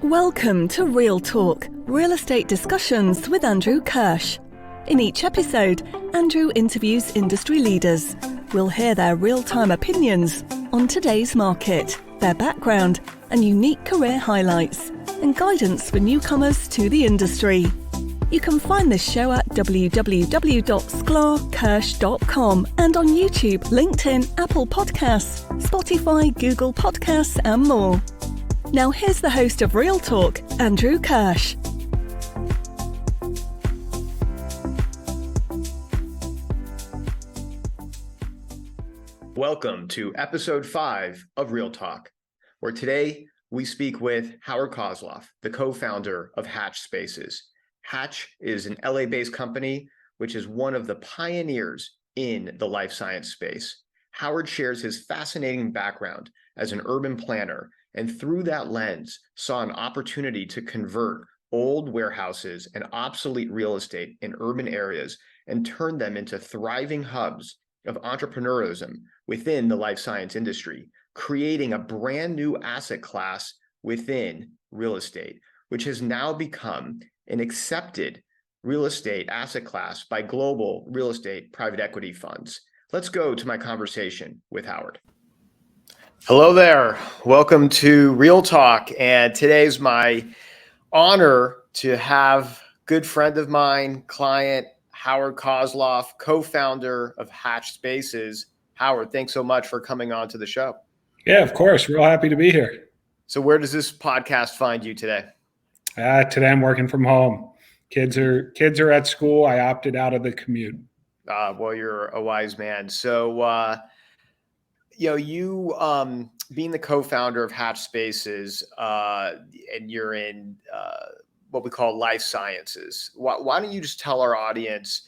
Welcome to Real Talk, Real Estate Discussions with Andrew Kirsh. In each episode, Andrew interviews industry leaders. We'll hear their real-time opinions on today's market, their background, and unique career highlights, and guidance for newcomers to the industry. You can find this show at www.sklarkirsh.com and on YouTube, LinkedIn, Apple Podcasts, Spotify, Google Podcasts, and more. Now here's the host of Real Talk, Andrew Kirsh. Welcome to episode 5 of Real Talk, where today we speak with Howard Kozloff, the co-founder of HATCHspaces. Hatch is an LA-based company, which is one of the pioneers in the life science space. Howard shares his fascinating background as an urban planner, and through that lens, saw an opportunity to convert old warehouses and obsolete real estate in urban areas and turn them into thriving hubs of entrepreneurism within the life science industry, creating a brand new asset class within real estate, which has now become an accepted real estate asset class by global real estate private equity funds. Let's go to my conversation with Howard. Hello there. Welcome to Real Talk. And today's my honor to have good friend of mine, client, Howard Kozloff, co-founder of HATCHspaces. Howard, thanks so much for coming on to the show. Yeah, of course. Real happy to be here. So where does this podcast find you today? Today I'm working from home. Kids are at school. I opted out of the commute. Well, you're a wise man. So, you being the co-founder of HATCHspaces, and you're in what we call life sciences. Why don't you just tell our audience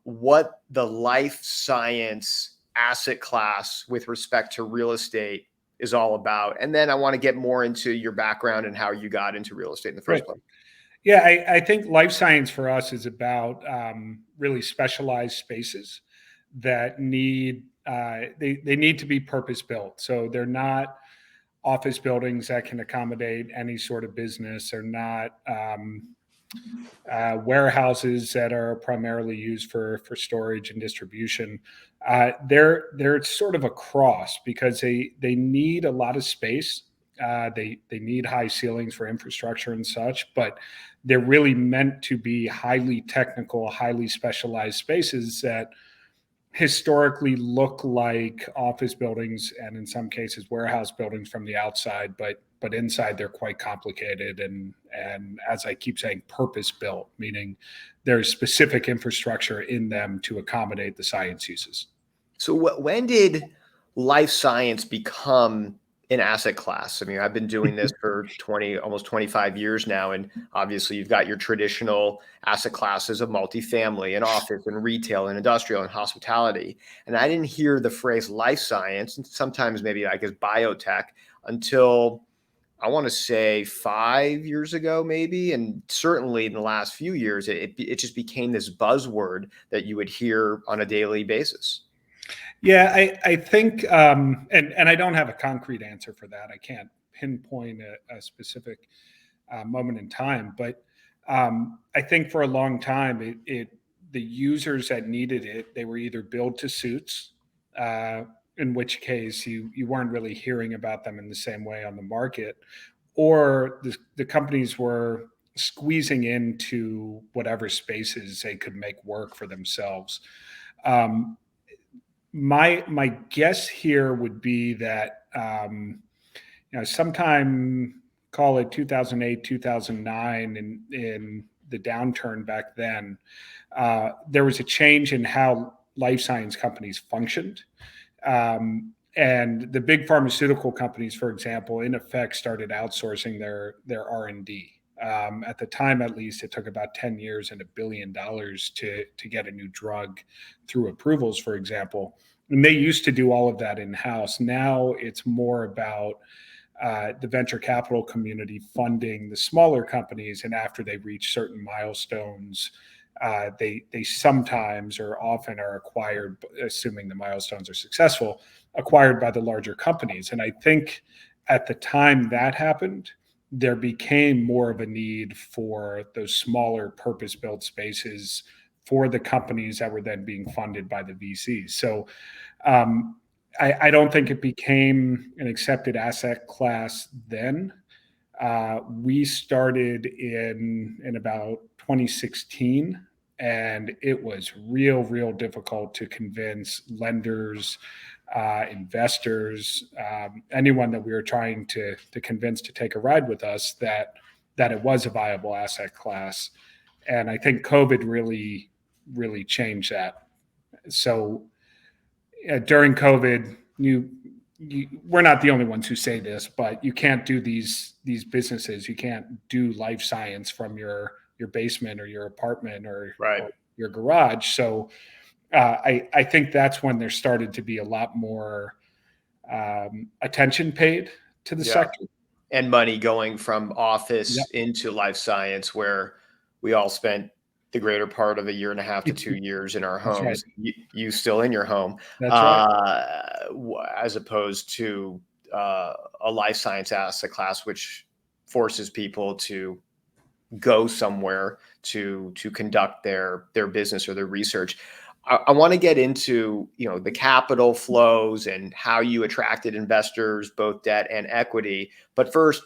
what the life science asset class with respect to real estate is all about? And then I want to get more into your background and how you got into real estate in the first place. Yeah, I think life science for us is about really specialized spaces that need they need to be purpose built. So they're not office buildings that can accommodate any sort of business. They're not warehouses that are primarily used for storage and distribution. They're sort of a cross because they need a lot of space. They need high ceilings for infrastructure and such, but they're really meant to be highly technical, highly specialized spaces that historically look like office buildings and in some cases warehouse buildings from the outside, but inside they're quite complicated and as I keep saying, purpose built, meaning there's specific infrastructure in them to accommodate the science uses. So when did life science become an asset class? I mean, I've been doing this for almost 25 years now. And obviously you've got your traditional asset classes of multifamily and office and retail and industrial and hospitality. And I didn't hear the phrase life science, and sometimes maybe I guess biotech, until I want to say 5 years ago, maybe. And certainly in the last few years, it just became this buzzword that you would hear on a daily basis. Yeah, I think, and I don't have a concrete answer for that. I can't pinpoint a specific moment in time, but I think for a long time, the users that needed it, they were either build to suits, in which case you weren't really hearing about them in the same way on the market, or the companies were squeezing into whatever spaces they could make work for themselves. My guess here would be that sometime, call it 2008, 2009, in the downturn back then, there was a change in how life science companies functioned. And the big pharmaceutical companies, for example, in effect started outsourcing their R&D. At the time, at least, it took about 10 years and $1 billion to get a new drug through approvals, for example. And they used to do all of that in-house. Now it's more about the venture capital community funding the smaller companies. And after they reach certain milestones, they sometimes or often are acquired, assuming the milestones are successful, acquired by the larger companies. And I think at the time that happened, there became more of a need for those smaller purpose-built spaces for the companies that were then being funded by the VCs. So I don't think it became an accepted asset class then. We started in about 2016, and it was real difficult to convince lenders, investors, anyone that we were trying to convince to take a ride with us that it was a viable asset class. And I think COVID really changed that. So during COVID, we're not the only ones who say this, but you can't do these businesses. You can't do life science from your basement or your apartment or your garage. So I think that's when there started to be a lot more attention paid to the sector. And money going from office into life science, where we all spent the greater part of a year and a half to 2 years in our homes. Right. You still in your home. That's right. As opposed to a life science asset class, which forces people to go somewhere to conduct their business or their research. I want to get into, the capital flows and how you attracted investors, both debt and equity. But first,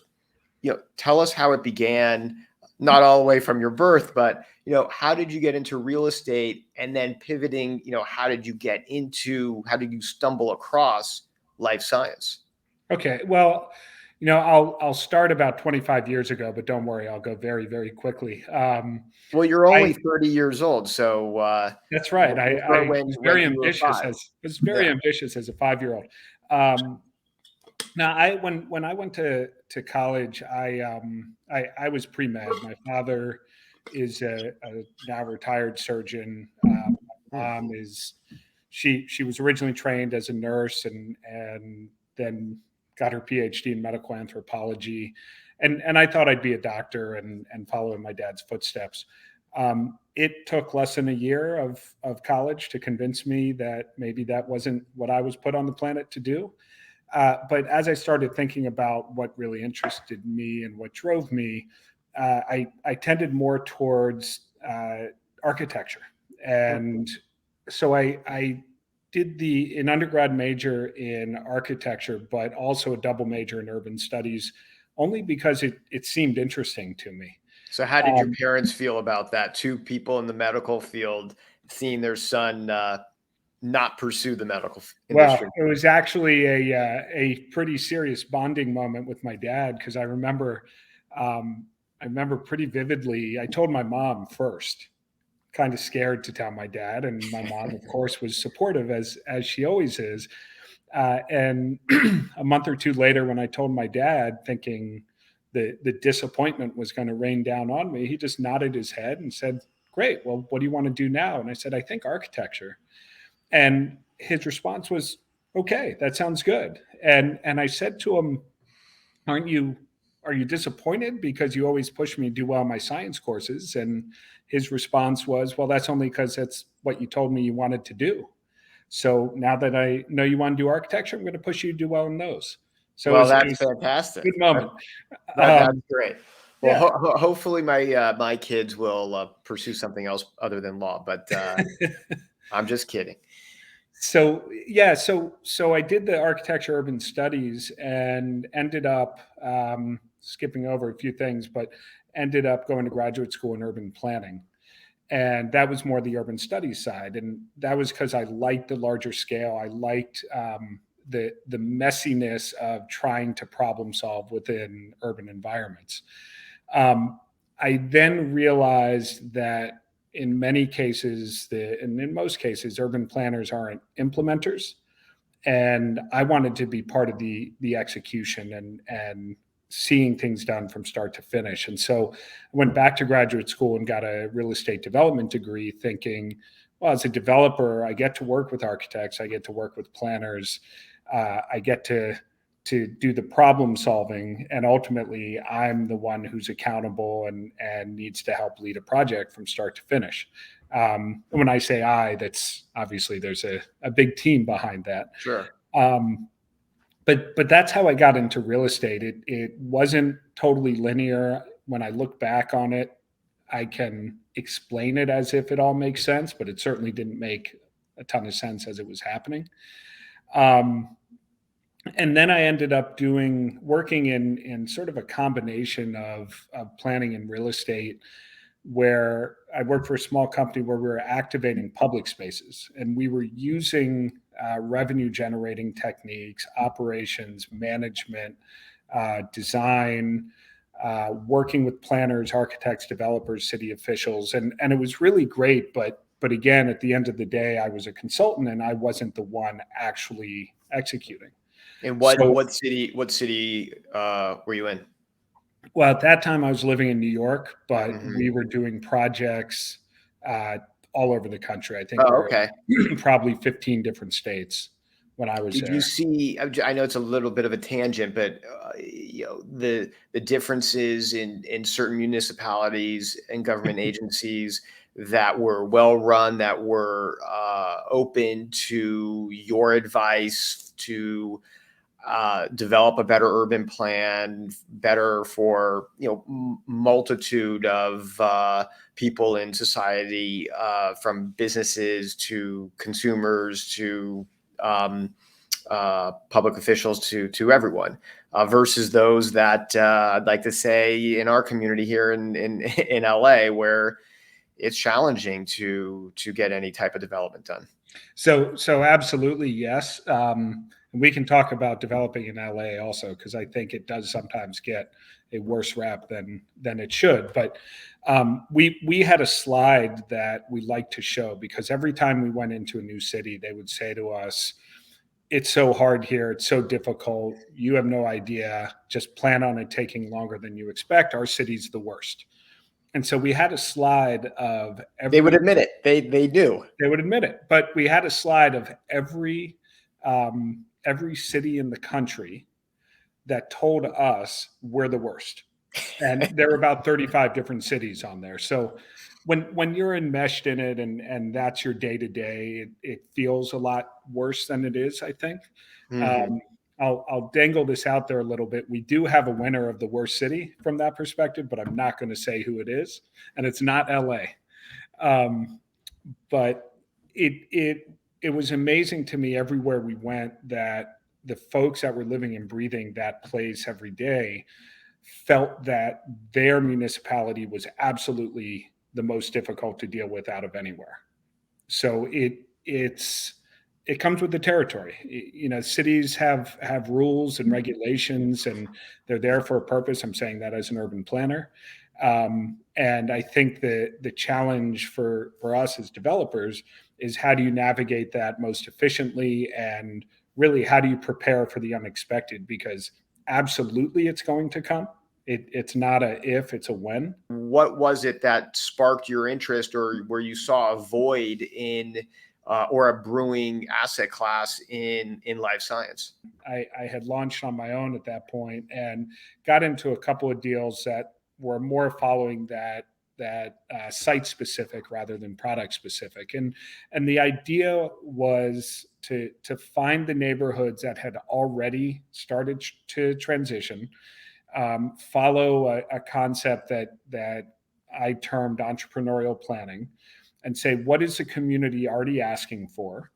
tell us how it began, not all the way from your birth, but, how did you get into real estate, and then pivoting, how did you stumble across life science? Okay. Well, I'll start about 25 years ago, but don't worry, I'll go very quickly. Well, you're only 30 years old, so that's right. I was very ambitious ambitious as a 5-year-old. Now, when I went to college, I was pre-med. My father is a now retired surgeon. My mom she was originally trained as a nurse and then got her PhD in medical anthropology. And I thought I'd be a doctor and follow in my dad's footsteps. It took less than a year of college to convince me that maybe that wasn't what I was put on the planet to do. But as I started thinking about what really interested me and what drove me, I tended more towards architecture. And so I did an undergrad major in architecture, but also a double major in urban studies, only because it seemed interesting to me. So how did your parents feel about that? Two people in the medical field seeing their son not pursue the medical industry? Well, it was actually a pretty serious bonding moment with my dad, because I remember pretty vividly. I told my mom first, kind of scared to tell my dad, and my mom, of course, was supportive as she always is. And a month or two later, when I told my dad, thinking the disappointment was going to rain down on me, he just nodded his head and said, "Great. Well, what do you want to do now?" And I said, "I think architecture." And his response was, "Okay, that sounds good." And I said to him, are you disappointed because you always push me to do well in my science courses? And his response was, "Well, that's only because that's what you told me you wanted to do. So now that I know you want to do architecture, I'm going to push you to do well in those." So that's fantastic. Good moment. That's great. Well, Yeah. hopefully my kids will pursue something else other than law, but I'm just kidding. So I did the architecture urban studies and ended up skipping over a few things, but ended up going to graduate school in urban planning. And that was more the urban studies side. And that was because I liked the larger scale. I liked the messiness of trying to problem solve within urban environments. I then realized that in many cases, and in most cases, urban planners aren't implementers. And I wanted to be part of the execution and seeing things done from start to finish. And so I went back to graduate school and got a real estate development degree, thinking, well, as a developer, I get to work with architects, I get to work with planners, I get to do the problem solving, and ultimately I'm the one who's accountable and needs to help lead a project from start to finish. When I say that's obviously there's a big team behind that. Sure. but that's how I got into real estate. It wasn't totally linear. When I look back on it, I can explain it as if it all makes sense, but it certainly didn't make a ton of sense as it was happening. And then I ended up working in sort of a combination of planning and real estate, where I worked for a small company where we were activating public spaces, and we were using revenue generating techniques, operations, management, design, working with planners, architects, developers, city officials, and it was really great. But again, at the end of the day, I was a consultant and I wasn't the one actually executing. And So, what city were you in? well, at that time I was living in New York, but Mhm. we were doing projects uh, all over the country. I think Oh, we're okay. in probably 15 different states when I was Did you there. see? I know it's a little bit of a tangent, but the differences in certain municipalities and government agencies that were well run, that were open to your advice to develop a better urban plan, better for multitude of people in society, from businesses to consumers to um, public officials to everyone, versus those that I'd like to say in our community here in LA, where it's challenging to get any type of development done. So absolutely, yes. And we can talk about developing in LA also, because I think it does sometimes get a worse rap than it should. But we had a slide that we like to show, because every time we went into a new city, they would say to us, "It's so hard here. It's so difficult. You have no idea. Just plan on it taking longer than you expect. Our city's the worst." And so we had a slide of They would every admit it. They do. they would admit it. But we had a slide of every city in the country that told us we're the worst, and there were about 35 different cities on there. So when you're enmeshed in it, and that's your day to day, it feels a lot worse than it is, I think. Mhm. Um, I'll dangle this out there a little bit. We do have a winner of the worst city from that perspective, but I'm not going to say who it is, and it's not LA. Um, but it was amazing to me everywhere we went that the folks that were living and breathing that place every day felt that their municipality was absolutely the most difficult to deal with out of anywhere. So it comes with the territory. Cities have rules and regulations, and they're there for a purpose. I'm saying that as an urban planner. And I think the challenge for us as developers is, how do you navigate that most efficiently, and really how do you prepare for the unexpected? Because absolutely it's going to come. It's not a if, it's a when. What was it that sparked your interest, or where you saw a void in, or a brewing asset class in life science? I had launched on my own at that point and got into a couple of deals that were more following that site specific rather than product specific, and the idea was to find the neighborhoods that had already started to transition, follow a concept that I termed entrepreneurial planning, and say, what is the community already asking for,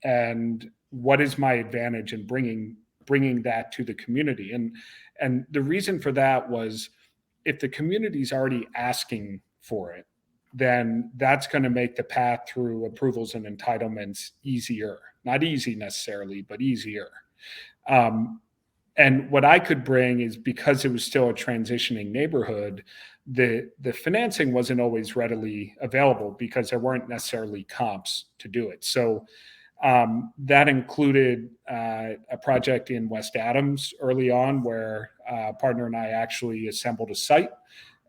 and what is my advantage in bringing that to the community? And the reason for that was, if the community is already asking for it, then that's going to make the path through approvals and entitlements easier. Not easy necessarily, but easier. Um, and what I could bring is, because it was still a transitioning neighborhood, the financing wasn't always readily available because there weren't necessarily comps to do it. So that included a project in West Adams early on, where a partner and I actually assembled a site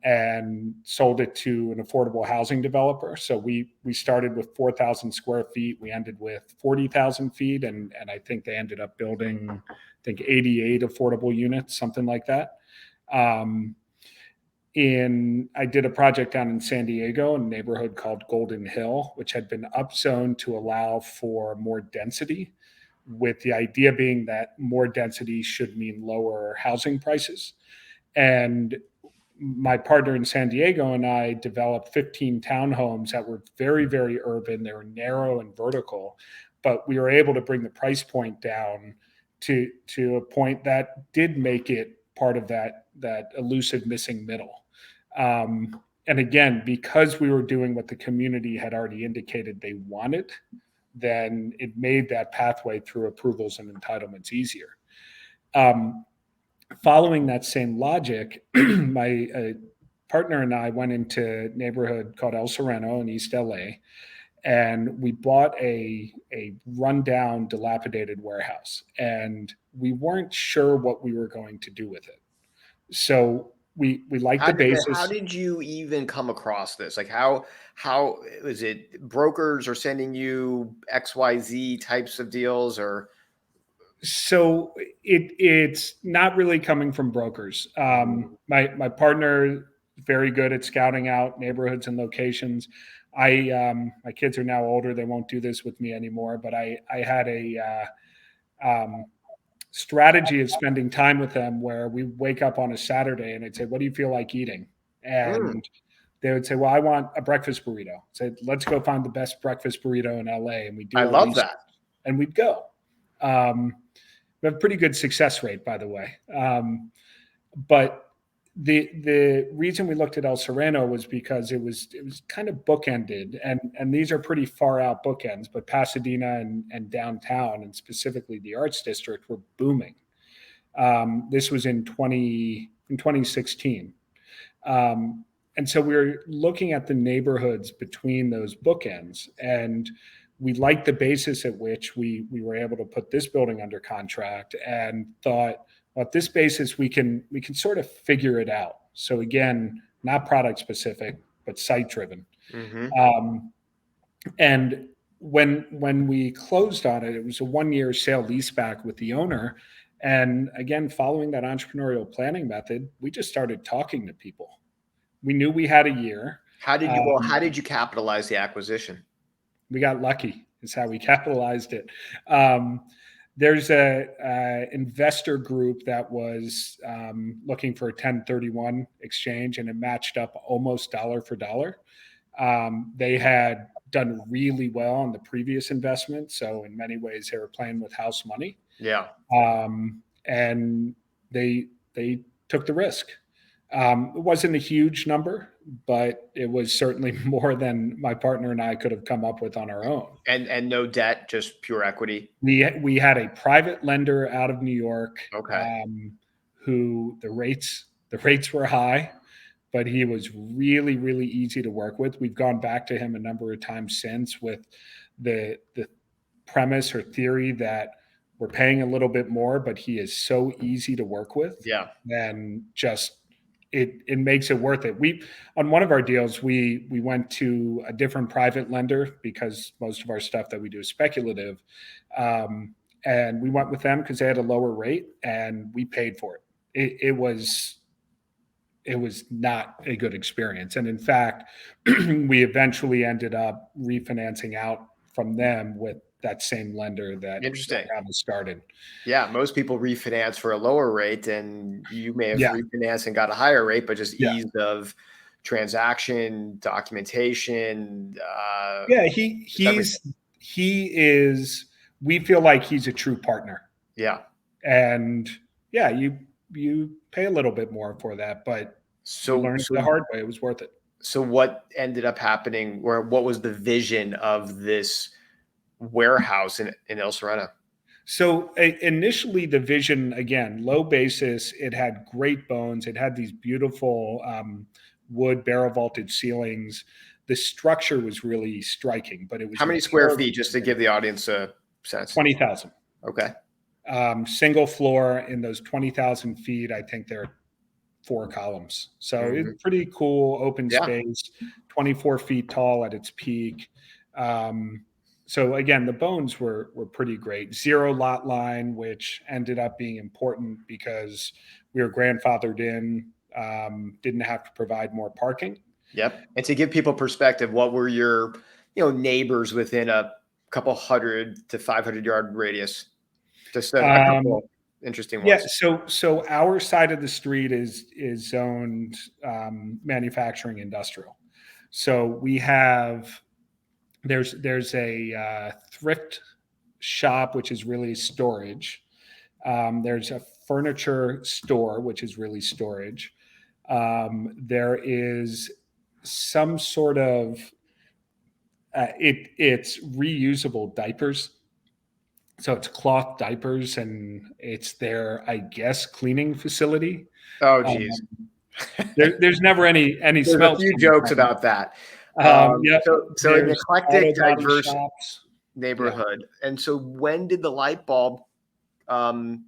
and sold it to an affordable housing developer. So we started with 4,000 square feet. We ended with 40,000 feet, and I think they ended up building, I think, 88 affordable units, something like that. Um, I did a project down in San Diego, in a neighborhood called Golden Hill, which had been upzoned to allow for more density. with the idea being that more density should mean lower housing prices. And my partner in San Diego and I developed 15 townhomes that were very, very urban. They were narrow and vertical, but we were able to bring the price point down to a point that did make it part of that elusive missing middle. And again, because we were doing what the community had already indicated they wanted, then it made that pathway through approvals and entitlements easier. Following that same logic, my partner and I went into a neighborhood called El Sereno in East LA, and we bought a rundown, dilapidated warehouse, and we weren't sure what we were going to do with it. So we liked the basis. How did you even come across this? Like how is it brokers are sending you XYZ types of deals, or? So it's not really coming from brokers. My partner very good at scouting out neighborhoods and locations. My kids are now older; they won't do this with me anymore. But I had a strategy of spending time with them where we wake up on a Saturday and I'd say, "What do you feel like eating?" And they would say, "Well, I want a breakfast burrito." I'd say, "Let's go find the best breakfast burrito in LA," and we do. I love that. And we'd go. We have a pretty good success rate, by the way. But the reason we looked at El Sereno was because it was kind of bookended, and these are pretty far out bookends. But Pasadena and downtown, and specifically the Arts District, were booming. This was in 2016, and so we were looking at the neighborhoods between those bookends, and we liked the basis at which we were able to put this building under contract, and thought, well, at this basis, we can sort of figure it out. So again, not product specific, but site driven. And when we closed on it, it was a 1-year sale leaseback with the owner. And again, following that entrepreneurial planning method, we just started talking to people. We knew we had a year. How did you capitalize the acquisition? We got lucky is how we capitalized it. There's a investor group that was looking for a 1031 exchange, and it matched up almost dollar for dollar. They had done really well on the previous investment, so in many ways they were playing with house money. Yeah. And they took the risk. It wasn't a huge number, but it was certainly more than my partner and I could have come up with on our own. And no debt, just pure equity. We had a private lender out of New York, okay, who the rates were high, but he was really, really easy to work with. We've gone back to him a number of times since with the premise or theory that we're paying a little bit more, but he is so easy to work with. Yeah. And just it makes it worth it. On one of our deals, we went to a different private lender because most of our stuff that we do is speculative. And we went with them because they had a lower rate, and we paid for it. It was not a good experience. And in fact, we eventually ended up refinancing out from them with that same lender that got us started. Yeah, most people refinance for a lower rate, and you may have refinanced and got a higher rate, but just ease of transaction, documentation. He is. We feel like he's a true partner. Yeah, and you pay a little bit more for that, but you learned the hard way. It was worth it. So what ended up happening, or what was the vision of this warehouse in El Sereno? So initially the vision, again, low basis, it had great bones. It had these beautiful wood barrel vaulted ceilings. The structure was really striking, but it was— How many square feet, just to give the audience a sense? 20,000. Okay. Single floor. In those 20,000 feet, I think there are 4 columns. So it's pretty cool open space, 24 feet tall at its peak. So again, the bones were pretty great. 0 lot line, which ended up being important because we were grandfathered in, didn't have to provide more parking. Yep. And to give people perspective, what were your neighbors within a couple 100 to 500 yard radius? Just a couple interesting Yeah, ones. so our side of the street is zoned manufacturing industrial. So we have there's a thrift shop, which is really storage. There's a furniture store, which is really storage. There is some sort of it's reusable diapers. So it's cloth diapers, and it's their, I guess, cleaning facility. Oh, Um, geez. there's never any There's a smells few coming jokes from it. about that. Yep. So an There's eclectic, auto body diverse shops. neighborhood. And so when did the light bulb turn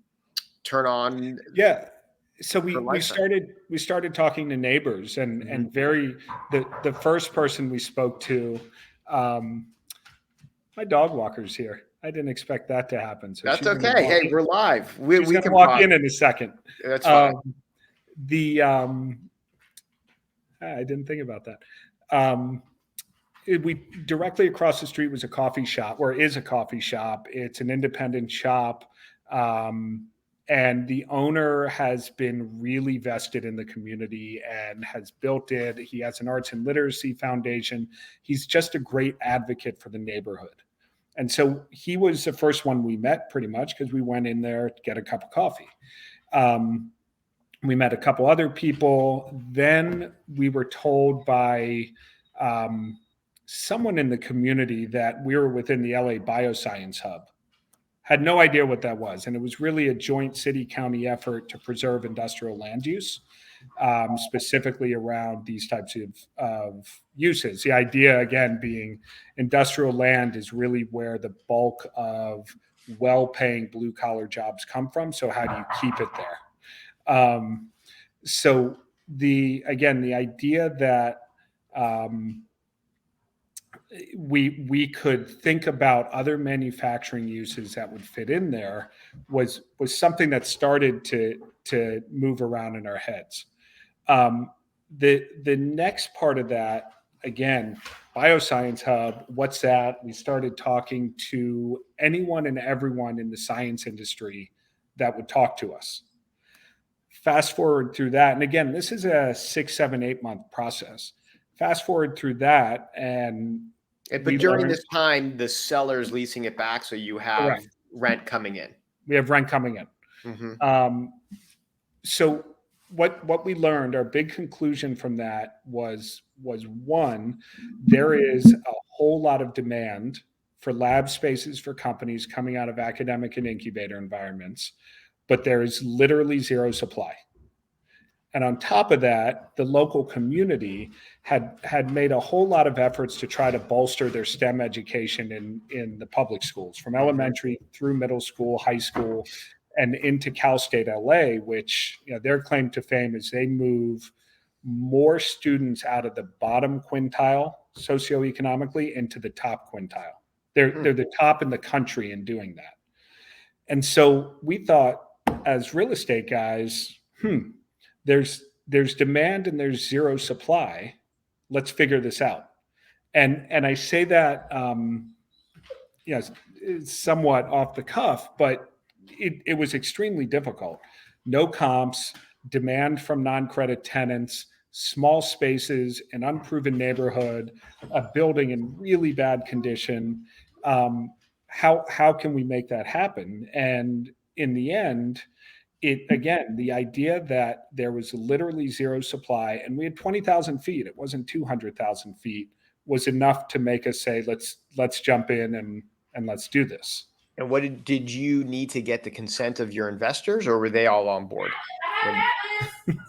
on Yeah. So for we life science? started talking to neighbors, and the first person we spoke to, my dog walker's here. I didn't expect that to happen. So That's she's gonna okay. walk Hey, in. we're live. She's We gonna can walk pause. in a second. That's fine. I didn't think about that. We directly across the street was a coffee shop, or is a coffee shop. It's an independent shop. And the owner has been really vested in the community and has built it. He has an arts and literacy foundation. He's just a great advocate for the neighborhood. And so he was the first one we met, pretty much, because we went in there to get a cup of coffee. We met a couple other people. Then we were told by someone in the community that we were within the LA Bioscience Hub. Had no idea what that was. And it was really a joint city-county effort to preserve industrial land use, specifically around these types of uses. The idea, again, being industrial land is really where the bulk of well-paying blue-collar jobs come from. So how do you keep it there? So the idea that we could think about other manufacturing uses that would fit in there was something that started to move around in our heads. The next part of that, again, Bioscience Hub, what's that? We started talking to anyone and everyone in the science industry that would talk to us. Fast forward through that, and again, this is a 6, 7, 8 month process. Fast forward through that, but during this time, the seller's leasing it back, so you have rent coming in. We have rent coming in. Mm-hmm. So what we learned, our big conclusion from that was one, there is a whole lot of demand for lab spaces for companies coming out of academic and incubator environments, but there is literally zero supply. And on top of that, the local community had made a whole lot of efforts to try to bolster their STEM education in the public schools, from elementary through middle school, high school, and into Cal State LA, which, you know, their claim to fame is they move more students out of the bottom quintile socioeconomically into the top quintile. They're the top in the country in doing that. And so we thought, as real estate guys, there's demand and there's zero supply. Let's figure this out. And I say that, it's somewhat off the cuff, but it was extremely difficult. No comps, demand from non-credit tenants, small spaces, an unproven neighborhood, a building in really bad condition. How can we make that happen? And in the end, the idea that there was literally zero supply and we had 20,000 feet, it wasn't 200,000 feet, was enough to make us say, let's jump in and let's do this. And what did you need to get the consent of your investors, or were they all on board?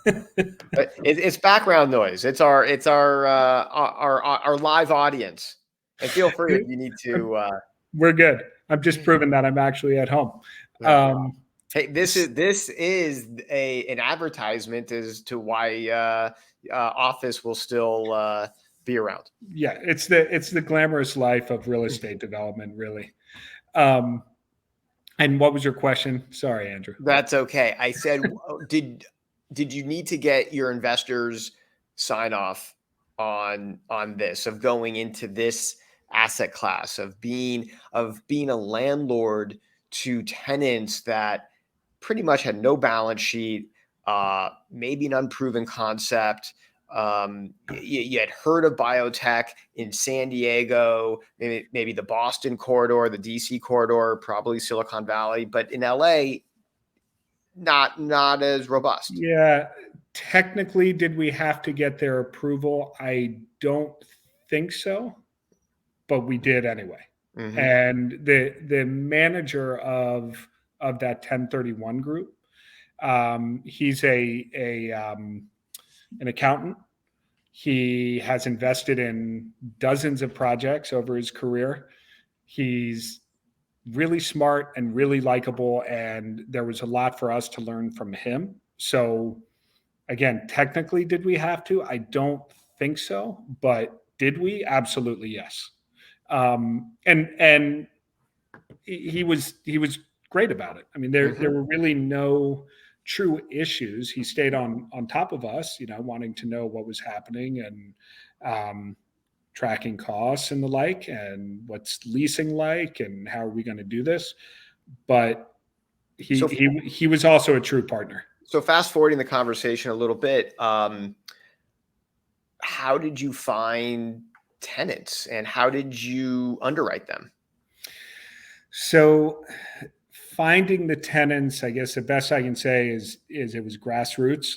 It's background noise. It's our live audience. And feel free if you need to. We're good. I'm just proving that I'm actually at home. Hey, this is an advertisement as to why office will still be around. Yeah, it's the glamorous life of real estate development, really. And what was your question? Sorry, Andrew. That's okay. I said, did you need to get your investors sign off on this, of going into this asset class, of being a landlord to tenants that pretty much had no balance sheet, maybe an unproven concept. You had heard of biotech in San Diego, maybe the Boston corridor, the DC corridor, probably Silicon Valley, but in LA, not as robust. Yeah. Technically, did we have to get their approval? I don't think so, but we did anyway. Mm-hmm. And the manager of that 1031 group, he's an accountant. He has invested in dozens of projects over his career. He's really smart and really likable, and there was a lot for us to learn from him. So again, technically, did we have to? I don't think so, but did we? Absolutely, yes. And he was great about it. I mean, there were really no true issues. He stayed on top of us, wanting to know what was happening and tracking costs and the like, and what's leasing like, and how are we going to do this. But he was also a true partner. So fast forwarding the conversation a little bit, how did you find tenants and how did you underwrite them? So finding the tenants, I guess the best I can say is it was grassroots.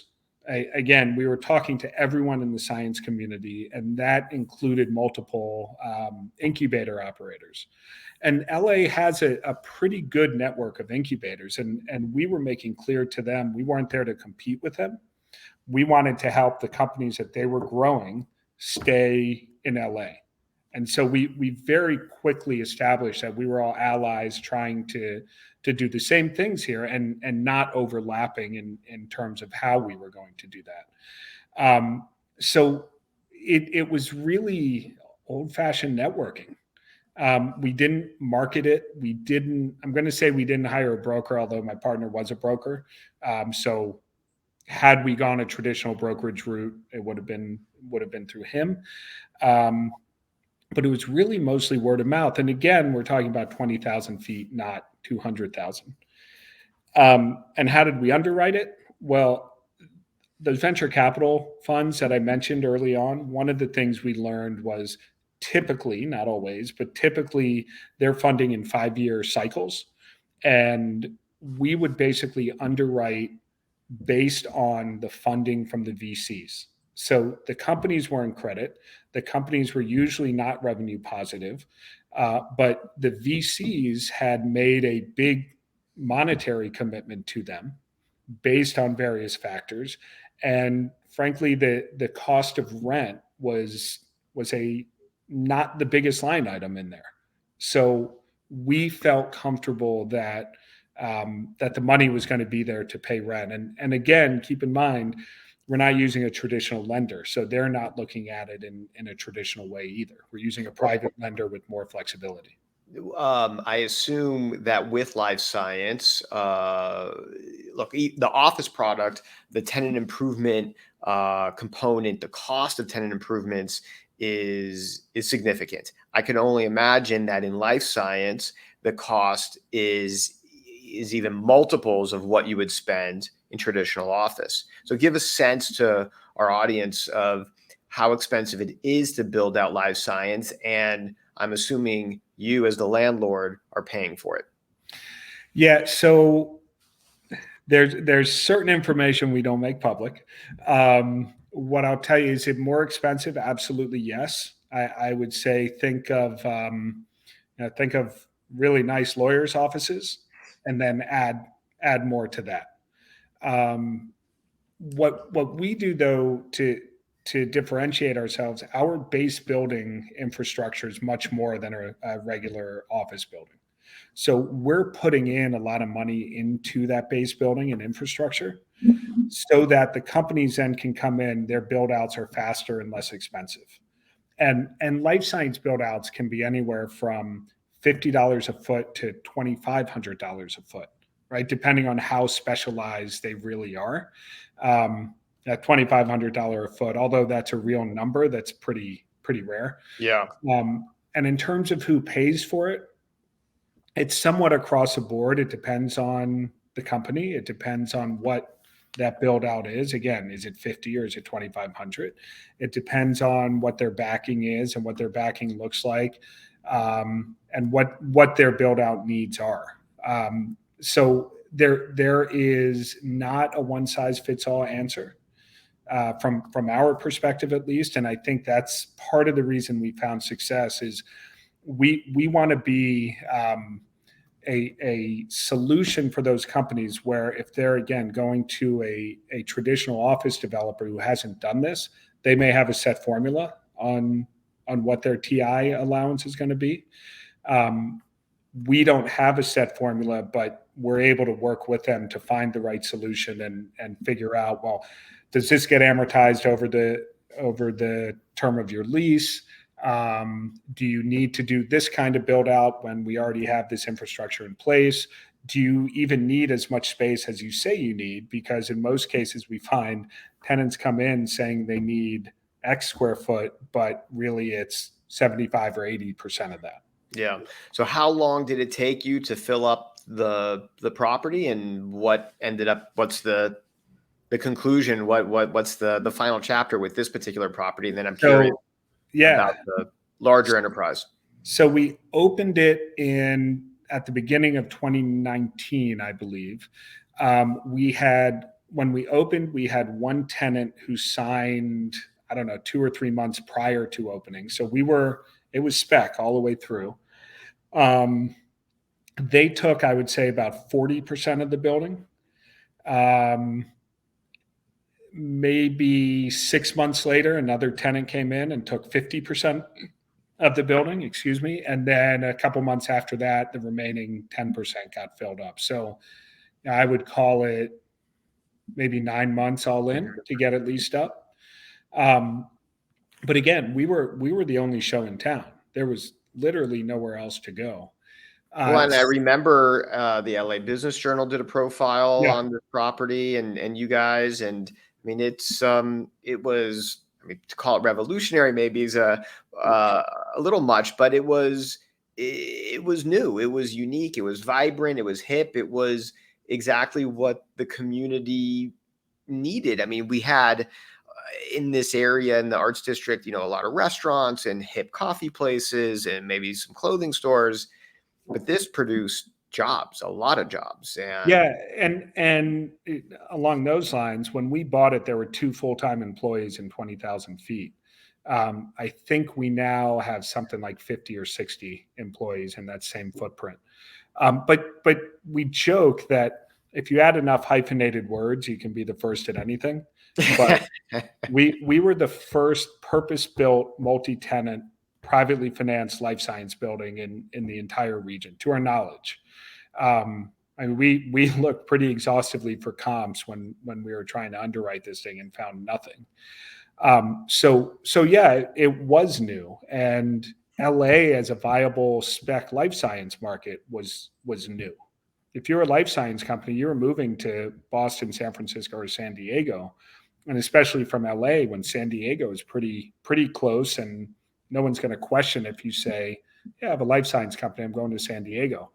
Again, we were talking to everyone in the science community, and that included multiple incubator operators. And LA has a pretty good network of incubators, and we were making clear to them we weren't there to compete with them. We wanted to help the companies that they were growing stay in LA. And so we very quickly established that we were all allies trying to do the same things here and not overlapping in terms of how we were going to do that. So it was really old-fashioned networking. We didn't market it. I'm going to say we didn't hire a broker, although my partner was a broker. So had we gone a traditional brokerage route, it would have been through him. But it was really mostly word of mouth. And again, we're talking about 20,000 feet, not 200,000. And how did we underwrite it? Well, those venture capital funds that I mentioned early on, one of the things we learned was typically, not always, but typically they're funding in 5-year cycles. And we would basically underwrite based on the funding from the VCs. So the companies were in credit. The companies were usually not revenue positive, but the VCs had made a big monetary commitment to them based on various factors. And frankly, the cost of rent was not the biggest line item in there. So we felt comfortable that the money was going to be there to pay rent. And again, keep in mind, we're not using a traditional lender, so they're not looking at it in a traditional way either. We're using a private lender with more flexibility. I assume that with life science, look, the office product, the tenant improvement component, the cost of tenant improvements is significant. I can only imagine that in life science, the cost is even multiples of what you would spend in traditional office. So give a sense to our audience of how expensive it is to build out life science, and I'm assuming you as the landlord are paying for it. Yeah, so there's certain information we don't make public. What I'll tell you, is it more expensive? Absolutely, yes. I would say think of really nice lawyers' offices, and then add more to that. What we do though to differentiate ourselves, our base building infrastructure is much more than a regular office building. So we're putting in a lot of money into that base building and infrastructure so that the companies then can come in, their build outs are faster and less expensive. And life science build outs can be anywhere from $50 a foot to $2,500 a foot, right? Depending on how specialized they really are. That $2,500 a foot, although that's a real number, that's pretty rare. Yeah. And in terms of who pays for it, It's somewhat across the board. It depends on the company. It depends on what that build out is. Again, is it 50 or is it 2,500? It depends on what their backing is and what their backing looks like, and what their build out needs are. So there is not a one size fits all answer. From our perspective, at least, and I think that's part of the reason we found success is we want to be a solution for those companies where if they're again going to a traditional office developer who hasn't done this, they may have a set formula on what their TI allowance is going to be. We don't have a set formula, but we're able to work with them to find the right solution and figure out, well, does this get amortized over the term of your lease? Do you need to do this kind of build out when we already have this infrastructure in place? Do you even need as much space as you say you need? Because in most cases, we find tenants come in saying they need X square foot, but really it's 75 or 80% of that. Yeah. So how long did it take you to fill up the property, and what's the conclusion? What's the final chapter with this particular property? And then I'm curious about the larger enterprise. So we opened it at the beginning of 2019, I believe. When we opened, we had one tenant who signed, I don't know, 2 or 3 months prior to opening. So it was spec all the way through. They took, I would say, about 40% of the building. Maybe 6 months later, another tenant came in and took 50% of the building, excuse me. And then a couple months after that, the remaining 10% got filled up. So I would call it maybe 9 months all in to get it leased up. But again, we were the only show in town. There was literally nowhere else to go. Well, and I remember the LA Business Journal did a profile on the property and you guys, and I mean, it was, I mean, to call it revolutionary maybe is a little much, but it was new, it was unique, it was vibrant, it was hip, it was exactly what the community needed. I mean, we had in this area in the Arts District, a lot of restaurants and hip coffee places and maybe some clothing stores, but this produced jobs, a lot of jobs. And along those lines, when we bought it, there were 2 full-time employees in 20,000 feet. I think we now have something like 50 or 60 employees in that same footprint. But we joke that if you add enough hyphenated words, you can be the first at anything. But we were the first purpose-built multi-tenant privately financed life science building in the entire region, to our knowledge. I mean, we looked pretty exhaustively for comps when we were trying to underwrite this thing and found nothing. So yeah, it was new, and LA as a viable spec life science market was new. If you're a life science company, you were moving to Boston, San Francisco, or San Diego, and especially from LA when San Diego is pretty close, and no one's going to question if you say, yeah, I have a life science company, I'm going to San Diego.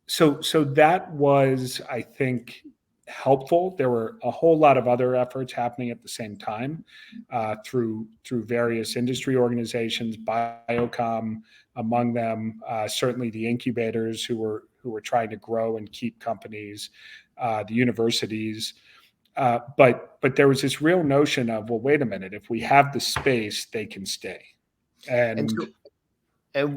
So that was, I think, helpful. There were a whole lot of other efforts happening at the same time through various industry organizations, Biocom among them, certainly the incubators who were trying to grow and keep companies, the universities. But there was this real notion of, well, wait a minute, if we have the space, they can stay.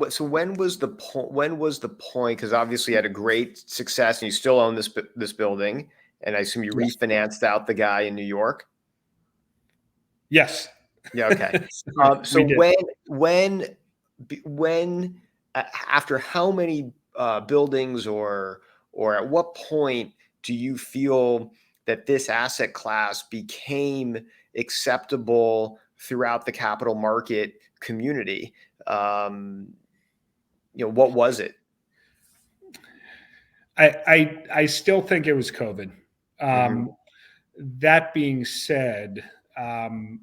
So when was the point? Because obviously you had a great success and you still own this building, and I assume you refinanced out the guy in New York. Yes. Yeah. Okay. So when after how many buildings or at what point do you feel that this asset class became acceptable throughout the capital market community? What was it? I still think it was COVID. That being said, and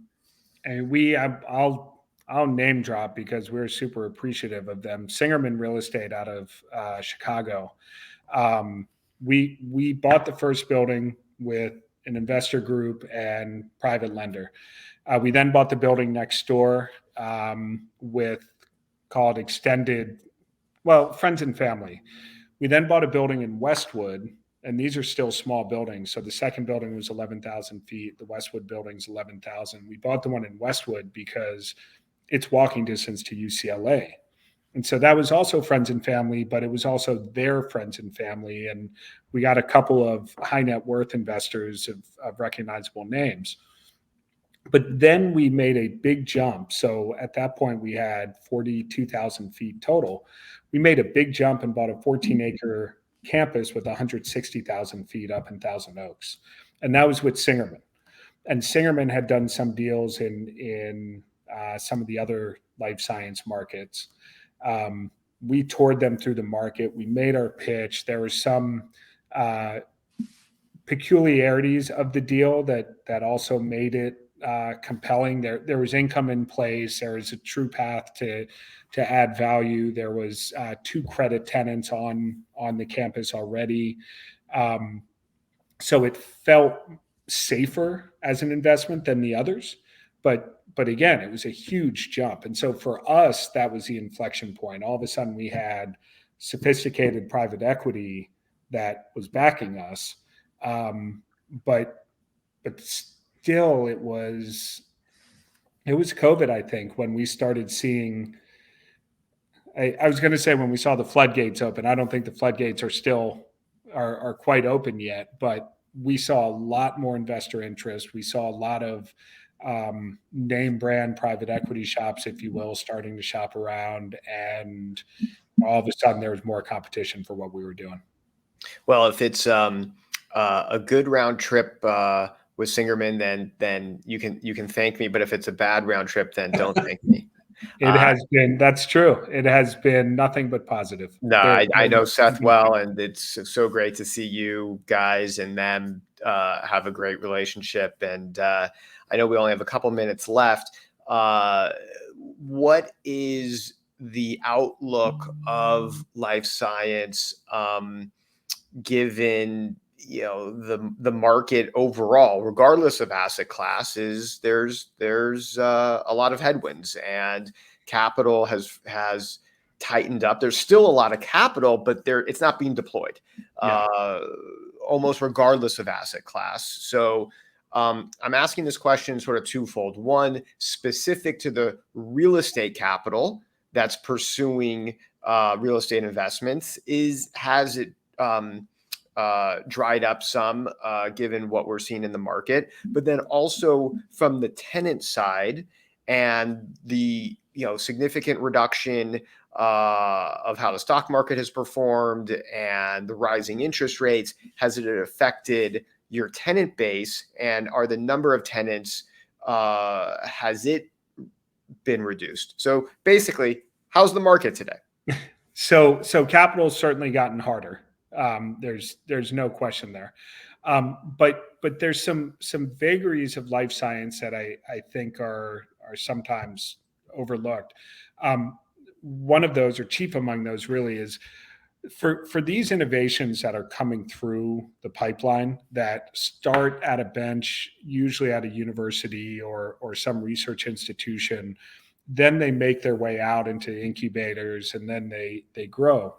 I'll I'll name drop because we're super appreciative of them. Singerman Real Estate out of Chicago. We bought the first building with an investor group and private lender. We then bought the building next door with called extended, well, friends and family. We then bought a building in Westwood, and these are still small buildings. So the second building was 11,000 feet. The Westwood building's 11,000. We bought the one in Westwood because it's walking distance to UCLA. And so that was also friends and family, but it was also their friends and family. And we got a couple of high net worth investors of recognizable names. But then we made a big jump. So at that point, we had 42,000 feet total. We made a big jump and bought a 14-acre campus with 160,000 feet up in Thousand Oaks. And that was with Singerman. And Singerman had done some deals in some of the other life science markets. We toured them through the market. We made our pitch. There were some peculiarities of the deal that also made it compelling. There was income in place. There was a true path to add value. There was 2 credit tenants on the campus already. So it felt safer as an investment than the others. But again, it was a huge jump. And so for us, that was the inflection point. All of a sudden we had sophisticated private equity that was backing us. But still it was COVID, I think, when we started seeing, I was going to say when we saw the floodgates open. I don't think the floodgates are quite open yet, but we saw a lot more investor interest. We saw a lot of name brand private equity shops, if you will, starting to shop around. And all of a sudden there was more competition for what we were doing. Well, if it's a good round trip with Singerman, then you can thank me. But if it's a bad round trip, then don't thank me. It has been, that's true. It has been nothing but positive. No, I know Seth well, and it's so great to see you guys and them have a great relationship. And I know we only have a couple minutes left. What is the outlook of life science given the market overall, regardless of asset classes? There's a lot of headwinds, and capital has tightened up. There's still a lot of capital, but it's not being deployed, almost regardless of asset class. So I'm asking this question sort of twofold. One, specific to the real estate capital that's pursuing real estate investments, has it dried up some given what we're seeing in the market? But then also from the tenant side and the significant reduction of how the stock market has performed and the rising interest rates, has it affected your tenant base? And are the number of tenants, has it been reduced? So basically, how's the market today? So capital's certainly gotten harder. There's no question there. But there's some vagaries of life science that I think are sometimes overlooked. One of those, or chief among those, really is for these innovations that are coming through the pipeline that start at a bench, usually at a university or some research institution, then they make their way out into incubators, and then they grow.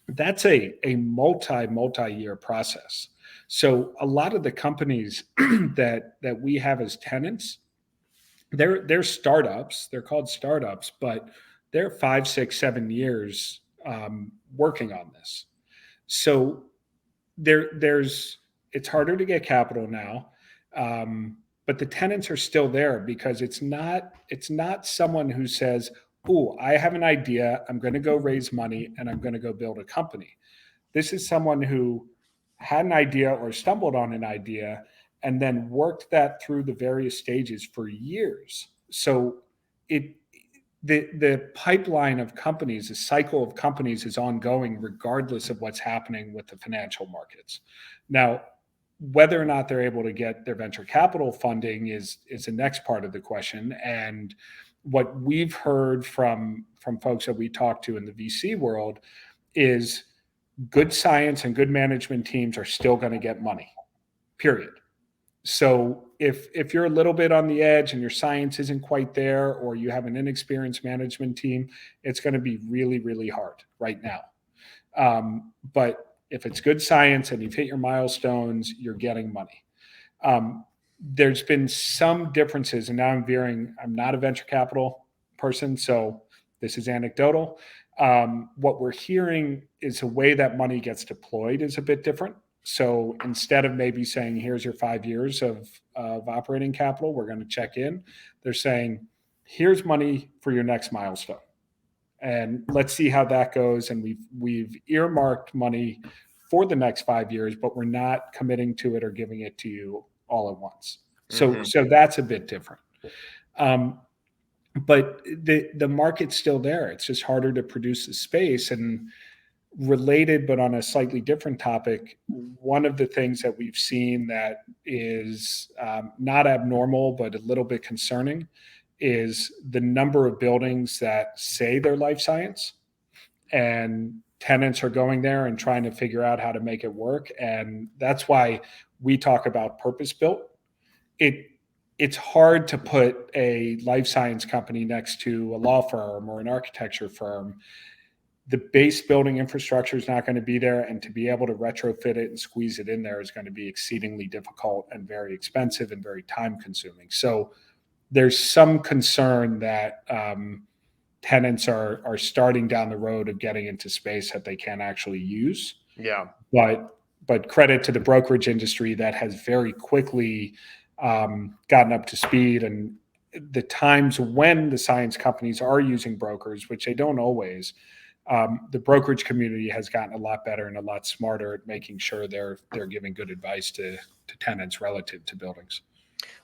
That's a multi-year process. So a lot of the companies that we have as tenants, they're startups. They're called startups, but they're 5, 6, 7 years working on this. So it's harder to get capital now, but the tenants are still there because it's not someone who says, "Oh, I have an idea. I'm going to go raise money and I'm going to go build a company." This is someone who had an idea or stumbled on an idea and then worked that through the various stages for years. So the pipeline of companies, the cycle of companies is ongoing regardless of what's happening with the financial markets. Now, whether or not they're able to get their venture capital funding is the next part of the question. And what we've heard from folks that we talk to in the VC world is good science and good management teams are still going to get money, period. So if you're a little bit on the edge and your science isn't quite there, or you have an inexperienced management team, it's going to be really, really hard right now. But if it's good science and you've hit your milestones, you're getting money. There's been some differences, and now I'm not a venture capital person, so this is anecdotal. What we're hearing is the way that money gets deployed is a bit different. So instead of maybe saying, here's your 5 years of operating capital, we're going to check in. They're saying, here's money for your next milestone. And let's see how that goes. And we've earmarked money for the next 5 years, but we're not committing to it or giving it to you all at once. So that's a bit different. But the market's still there. It's just harder to produce the space. And related, but on a slightly different topic, one of the things that we've seen that is not abnormal, but a little bit concerning, is the number of buildings that say they're life science, and tenants are going there and trying to figure out how to make it work. And that's why we talk about purpose-built. It's hard to put a life science company next to a law firm or an architecture firm. The base building infrastructure is not going to be there, and to be able to retrofit it and squeeze it in there is going to be exceedingly difficult and very expensive and very time consuming. So there's some concern that tenants are starting down the road of getting into space that they can't actually use. Yeah. But credit to the brokerage industry that has very quickly gotten up to speed, and the times when the science companies are using brokers, which they don't always, the brokerage community has gotten a lot better and a lot smarter at making sure they're giving good advice to tenants relative to buildings.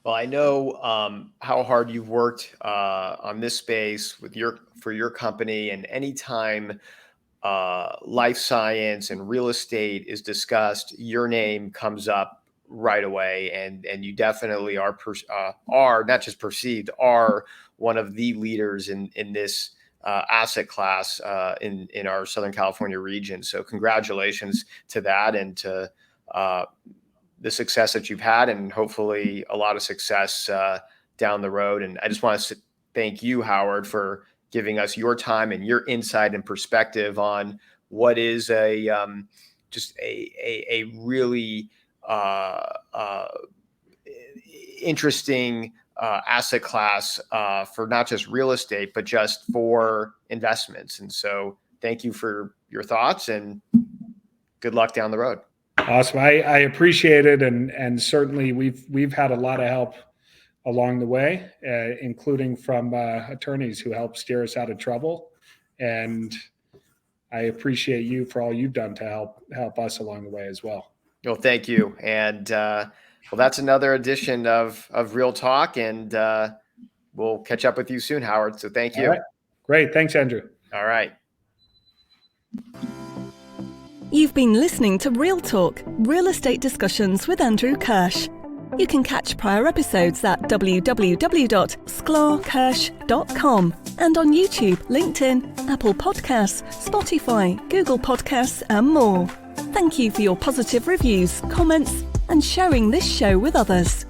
Well, I know how hard you've worked on this space for your company, and anytime life science and real estate is discussed, your name comes up right away, and you definitely are not just perceived, are one of the leaders in this asset class in our Southern California region. So congratulations to that, and to the success that you've had, and hopefully a lot of success down the road. And I just want to thank you, Howard, for giving us your time and your insight and perspective on what is just a really interesting asset class for not just real estate, but just for investments. And so thank you for your thoughts, and good luck down the road. Awesome. I appreciate it. And certainly we've had a lot of help along the way, including from attorneys who help steer us out of trouble. And I appreciate you for all you've done to help us along the way as well. Well, thank you. And well, that's another edition of Real Talk, and we'll catch up with you soon, Howard. So thank you. All right. Great. Thanks, Andrew. All right. You've been listening to Real Talk, Real Estate Discussions with Andrew Kirsh. You can catch prior episodes at www.sklarkirsh.com and on YouTube, LinkedIn, Apple Podcasts, Spotify, Google Podcasts, and more. Thank you for your positive reviews, comments, and sharing this show with others.